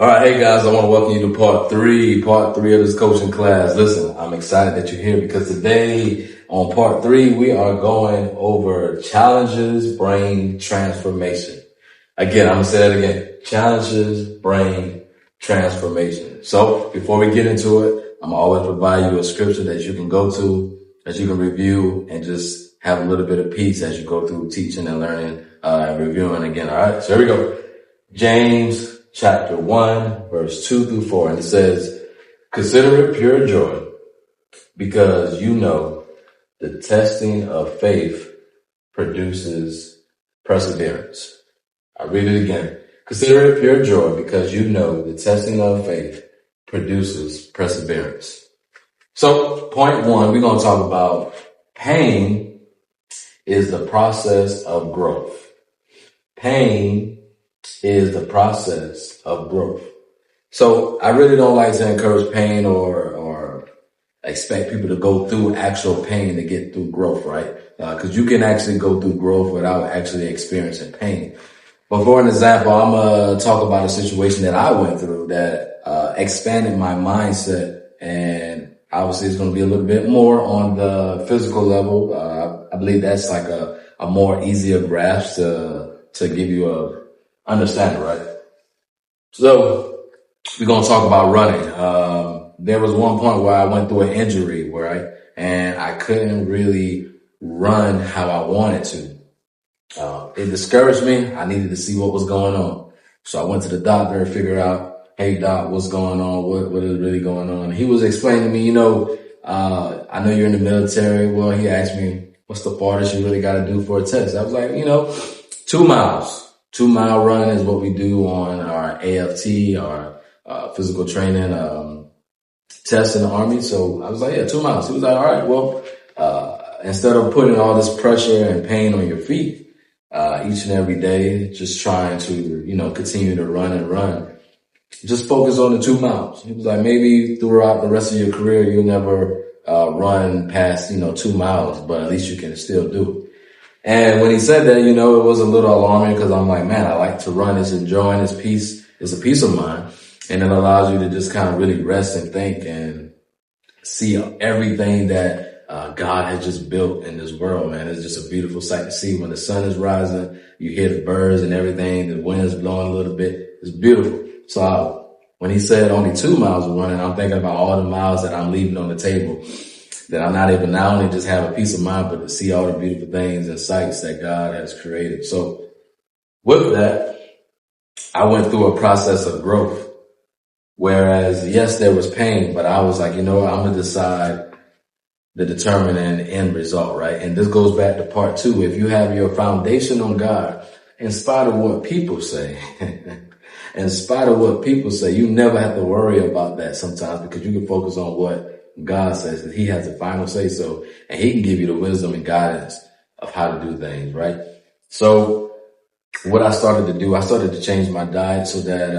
All right, hey guys, I want to welcome you to part three of this coaching class. Listen, I'm excited that you're here because today on part three, we are going over challenges, brain transformation. Again, I'm going to say that again. Challenges, brain transformation. So before we get into it, I'm always provide you a scripture that you can go to, that you can review and just have a little bit of peace as you go through teaching and learning, and reviewing again. All right. So here we go. James chapter 1, verse 2 through 4. And it says, "Consider it pure joy because you know the testing of faith produces perseverance." I read it again. "Consider it pure joy because you know the testing of faith produces perseverance." So point one, we're going to talk about pain is the process of growth. Pain is the process of growth. So I really don't like to encourage pain or expect people to go through actual pain to get through growth, right? Because you can actually go through growth without actually experiencing pain. But for an example, I'm going to talk about a situation that I went through that expanded my mindset, and obviously it's going to be a little bit more on the physical level. I believe that's like a more easier grasp to give you a understanding, right? So we're going to talk about running. There was one point where I went through an injury, right? And I couldn't really run how I wanted to. It discouraged me. I needed to see what was going on. So I went to the doctor and figured out, "Hey doc, what's going on? What is really going on?" He was explaining to me, I know you're in the military. Well, he asked me, "What's the farthest you really got to do for a test?" I was like, 2 miles. 2-mile run is what we do on our AFT, our physical training test in the Army. So I was like, yeah, 2 miles. He was like, all right, well, instead of putting all this pressure and pain on your feet each and every day, just trying to, continue to run and run, just focus on the 2 miles. He was like, maybe throughout the rest of your career, you'll never run past, 2 miles, but at least you can still do it. And when he said that, it was a little alarming because I'm like, man, I like to run. It's enjoying, it's peace. It's a peace of mind. And it allows you to just kind of really rest and think and see everything that God has just built in this world, man. It's just a beautiful sight to see when the sun is rising. You hear the birds and everything. The wind's blowing a little bit. It's beautiful. So when he said only 2 miles of running, I'm thinking about all the miles that I'm leaving on the table, that I'm not able not only just have a peace of mind, but to see all the beautiful things and sights that God has created. So with that, I went through a process of growth. Whereas, yes, there was pain, but I was like, I'm going to decide the determinant end result, right? And this goes back to part 2. If you have your foundation on God, in spite of what people say, you never have to worry about that sometimes, because you can focus on what God says, that he has the final say so, and he can give you the wisdom and guidance of how to do things, right? So what I started to do, I started to change my diet so that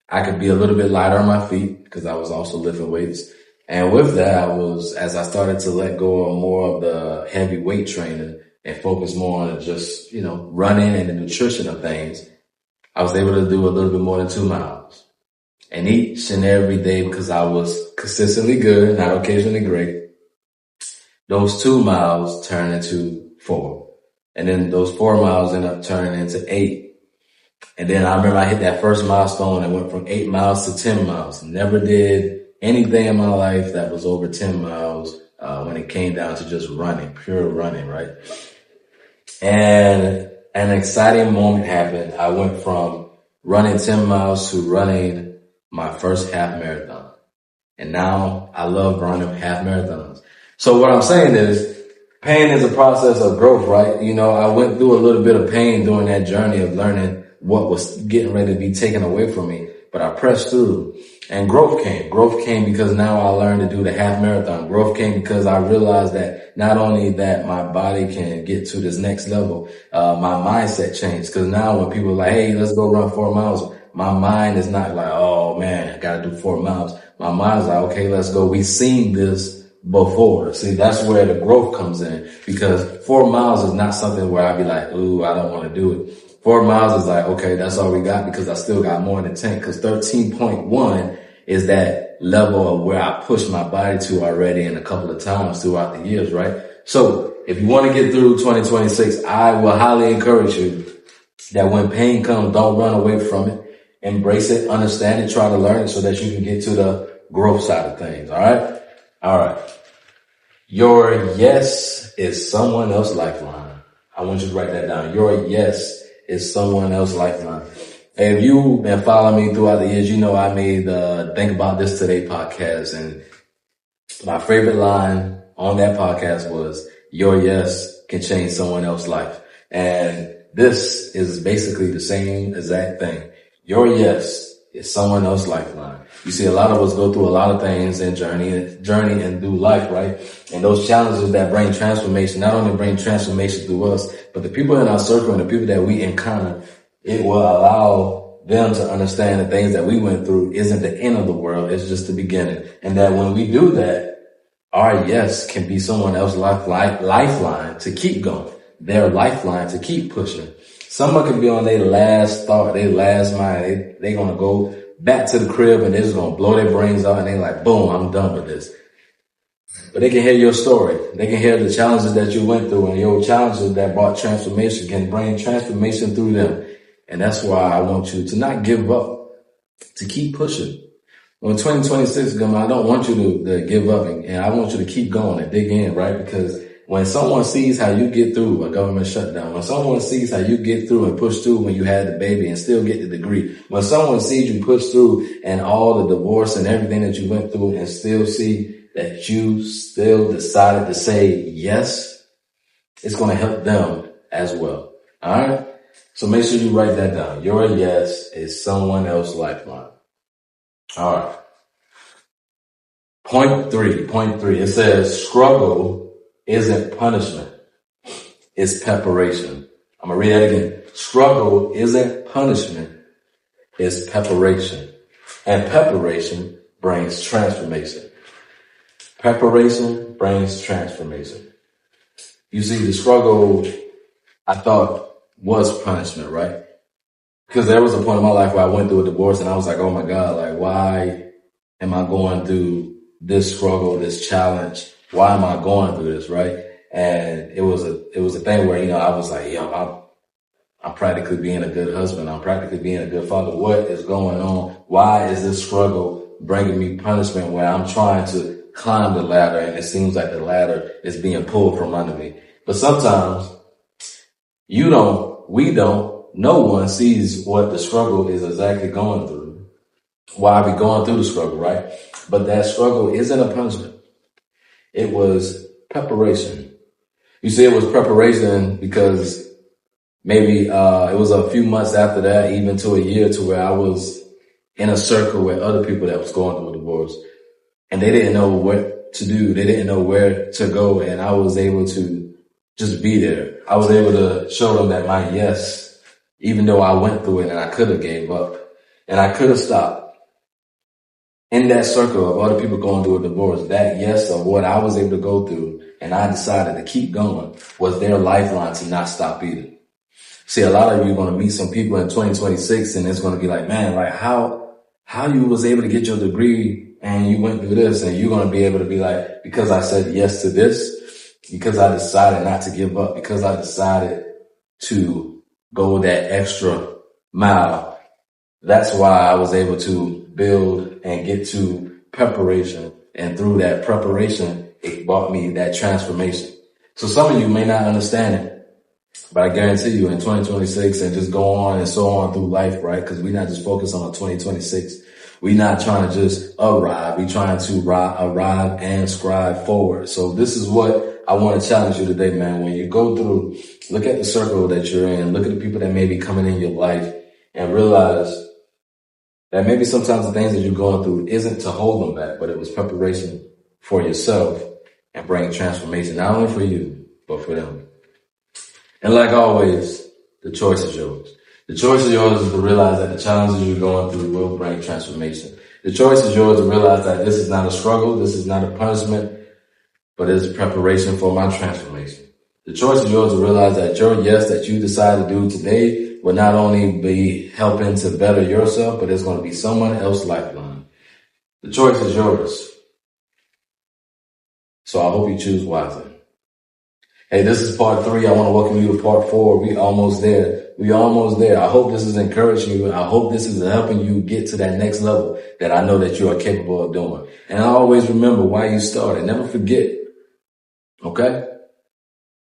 I could be a little bit lighter on my feet, because I was also lifting weights. And with that, as I started to let go of more of the heavy weight training and focus more on just, running and the nutrition of things, I was able to do a little bit more than 2 miles. And each and every day, because I was consistently good, not occasionally great, those 2 miles turned into 4. And then those 4 miles ended up turning into 8. And then I remember I hit that first milestone and went from 8 miles to 10 miles. Never did anything in my life that was over 10 miles when it came down to just running, pure running, right? And an exciting moment happened. I went from running 10 miles to running my first half marathon. And now I love running half marathons. So what I'm saying is, pain is a process of growth, right? I went through a little bit of pain during that journey of learning what was getting ready to be taken away from me, but I pressed through, and growth came. Growth came because now I learned to do the half marathon. Growth came because I realized that not only that my body can get to this next level, my mindset changed. Because now when people are like, "Hey, let's go run 4 miles," my mind is not like, "Oh man, I gotta do 4 miles." My mind's like, "Okay, let's go. We've seen this before." See, that's where the growth comes in, because 4 miles is not something where I'd be like, "Ooh, I don't want to do it." 4 miles is like, okay, that's all we got because I still got more in the tank. Because 13.1 is that level of where I pushed my body to already in a couple of times throughout the years, right? So if you want to get through 2026, I will highly encourage you that when pain comes, don't run away from it. Embrace it, understand it, try to learn it so that you can get to the growth side of things. All right. All right. Your yes is someone else's lifeline. I want you to write that down. Your yes is someone else's lifeline. If you've been following me throughout the years, you know I made the Think About This Today podcast. And my favorite line on that podcast was, your yes can change someone else's life. And this is basically the same exact thing. Your yes is someone else's lifeline. You see, a lot of us go through a lot of things in journey and through life, right? And those challenges that bring transformation, not only bring transformation through us, but the people in our circle and the people that we encounter, it will allow them to understand the things that we went through isn't the end of the world. It's just the beginning. And that when we do that, our yes can be someone else's lifeline to keep going, their lifeline to keep pushing. Someone could be on their last thought, their last mind. They're going to go back to the crib and they're just going to blow their brains out and they're like, boom, I'm done with this. But they can hear your story. They can hear the challenges that you went through, and your challenges that brought transformation can bring transformation through them. And that's why I want you to not give up, to keep pushing. When 2026 comes, I don't want you to give up, and I want you to keep going and dig in, right? Because when someone sees how you get through a government shutdown, when someone sees how you get through and push through when you had the baby and still get the degree, when someone sees you push through and all the divorce and everything that you went through and still see that you still decided to say yes, it's going to help them as well. All right? So make sure you write that down. Your yes is someone else's lifeline. All right. Point three. It says struggle isn't punishment. It's preparation. I'm going to read that again. Struggle isn't punishment. It's preparation. And preparation brings transformation. Preparation brings transformation. You see, the struggle, I thought, was punishment, right? Because there was a point in my life where I went through a divorce and I was like, oh my God, like, why am I going through this struggle, this challenge? Why am I going through this, right? And it was a thing where, I was like, I'm practically being a good husband. I'm practically being a good father. What is going on? Why is this struggle bringing me punishment where I'm trying to climb the ladder and it seems like the ladder is being pulled from under me? But sometimes no one sees what the struggle is exactly going through. Why are we going through the struggle, right? But that struggle isn't a punishment. It was preparation. You see, it was preparation because maybe it was a few months after that, even to a year, to where I was in a circle with other people that was going through a divorce. And they didn't know what to do. They didn't know where to go. And I was able to just be there. I was able to show them that my yes, even though I went through it and I could have gave up and I could have stopped, in that circle of other people going through a divorce, that yes of what I was able to go through and I decided to keep going was their lifeline to not stop either. See, a lot of you are going to meet some people in 2026 and it's going to be like, man, like how you was able to get your degree and you went through this, and you're going to be able to be like, because I said yes to this, because I decided not to give up, because I decided to go that extra mile. That's why I was able to build and get to preparation. And through that preparation, it brought me that transformation. So some of you may not understand it, but I guarantee you in 2026 and just go on and so on through life, right? Because we're not just focused on 2026. We're not trying to just arrive. We're trying to arrive and scribe forward. So this is what I want to challenge you today, man. When you go through, look at the circle that you're in, look at the people that may be coming in your life, and realize that maybe sometimes the things that you're going through isn't to hold them back, but it was preparation for yourself and bring transformation, not only for you, but for them. And like always, the choice is yours. The choice is yours is to realize that the challenges you're going through will bring transformation. The choice is yours to realize that this is not a struggle, this is not a punishment, but it's preparation for my transformation. The choice is yours to realize that your yes that you decide to do today will not only be helping to better yourself, but it's going to be someone else's lifeline. The choice is yours. So I hope you choose wisely. Hey, this is part 3. I want to welcome you to part 4. We almost there. I hope this is encouraging you. I hope this is helping you get to that next level that I know that you are capable of doing. And I always remember why you started. Never forget. Okay?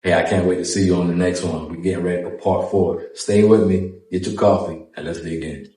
Hey, I can't wait to see you on the next one. We're getting ready for part 4. Stay with me, get your coffee, and let's dig in.